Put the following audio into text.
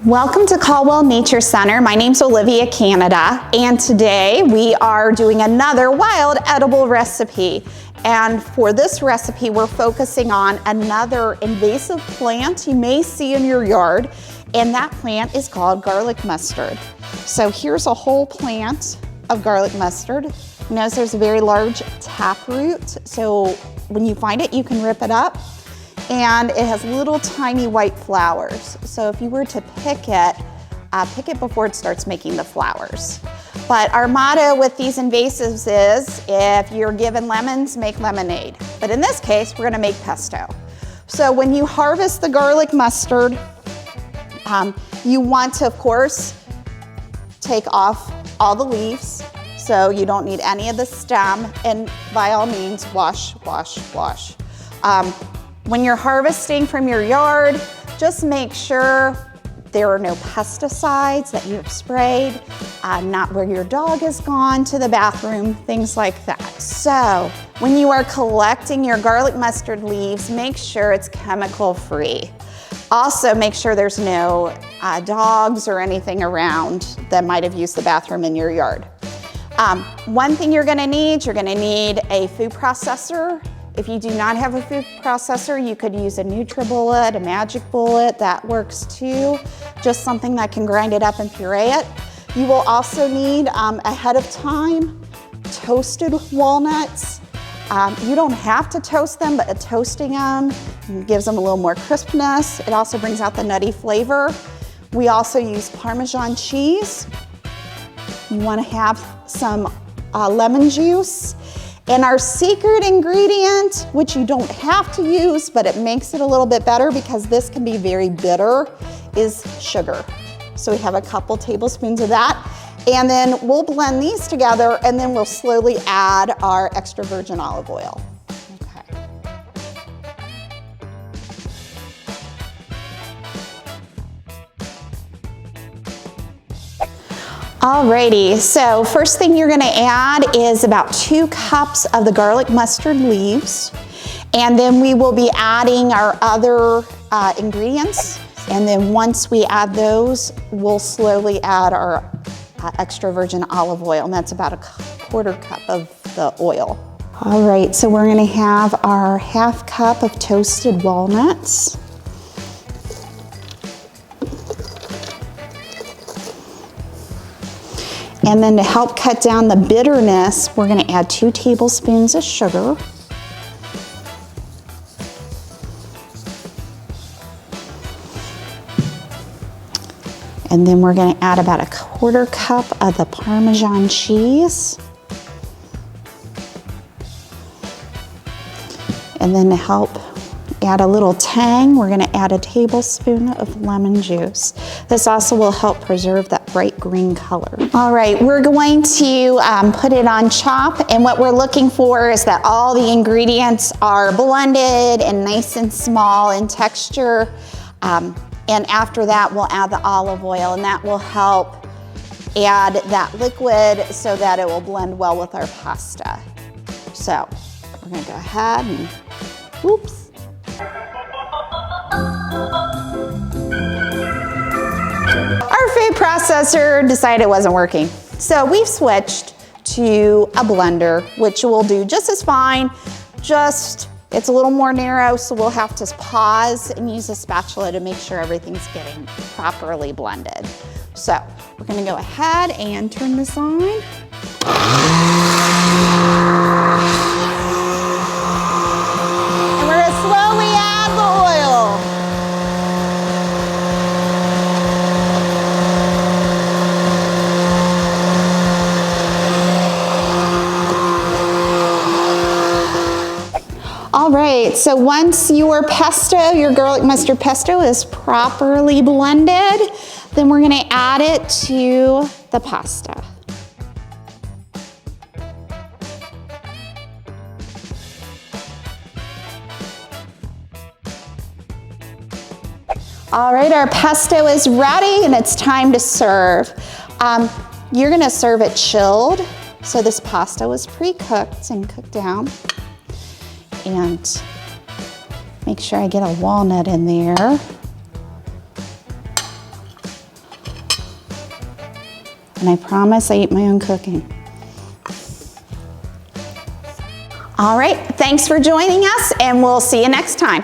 Welcome to Caldwell Nature Center. My name's Olivia Canada, and today we are doing another wild edible recipe. And for this recipe, we're focusing on another invasive plant you may see in your yard, and that plant is called garlic mustard. So here's a whole plant of garlic mustard. Notice there's a very large taproot, so when you find it, you can rip it up. And it has little tiny white flowers. So if you were to pick it before it starts making the flowers. But our motto with these invasives is, if you're given lemons, make lemonade. But in this case, we're gonna make pesto. So when you harvest the garlic mustard, you want to, of course, take off all the leaves. So you don't need any of the stem, and by all means, wash, wash, wash. When you're harvesting from your yard, just make sure there are no pesticides that you've sprayed, not where your dog has gone to the bathroom, things like that. So when you are collecting your garlic mustard leaves, make sure it's chemical free. Also make sure there's no dogs or anything around that might have used the bathroom in your yard. One thing you're gonna need a food processor. If you do not have a food processor, you could use a NutriBullet, a Magic Bullet, that works too. Just something that can grind it up and puree it. You will also need, ahead of time, toasted walnuts. You don't have to toast them, but toasting them gives them a little more crispness. It also brings out the nutty flavor. We also use Parmesan cheese. You wanna have some lemon juice. And our secret ingredient, which you don't have to use, but it makes it a little bit better because this can be very bitter, is sugar. So we have a couple tablespoons of that. And then we'll blend these together, and then we'll slowly add our extra virgin olive oil. Alrighty, so first thing you're gonna add is about 2 cups of the garlic mustard leaves. And then we will be adding our other ingredients. And then once we add those, we'll slowly add our extra virgin olive oil, and that's about a 1/4 cup of the oil. All right, so we're gonna have our 1/2 cup of toasted walnuts. And then to help cut down the bitterness, we're gonna add 2 tablespoons of sugar. And then we're gonna add about a 1/4 cup of the Parmesan cheese. And then to help add a little tang, we're gonna add a tablespoon of lemon juice. This also will help preserve that bright green color. All right, we're going to put it on chop, and what we're looking for is that all the ingredients are blended and nice and small in texture. And after that, we'll add the olive oil, and that will help add that liquid so that it will blend well with our pasta. So we're gonna go ahead and, oops. Our food processor decided it wasn't working. So we've switched to a blender, which will do just as fine, just it's a little more narrow, so we'll have to pause and use a spatula to make sure everything's getting properly blended. So we're gonna go ahead and turn this on. And we're gonna slowly add the oil. All right, so once your pesto, your garlic mustard pesto is properly blended, then we're gonna add it to the pasta. All right, our pesto is ready and it's time to serve. You're gonna serve it chilled. So this pasta was pre-cooked and cooked down. And make sure I get a walnut in there. And I promise I eat my own cooking. All right, thanks for joining us, and we'll see you next time.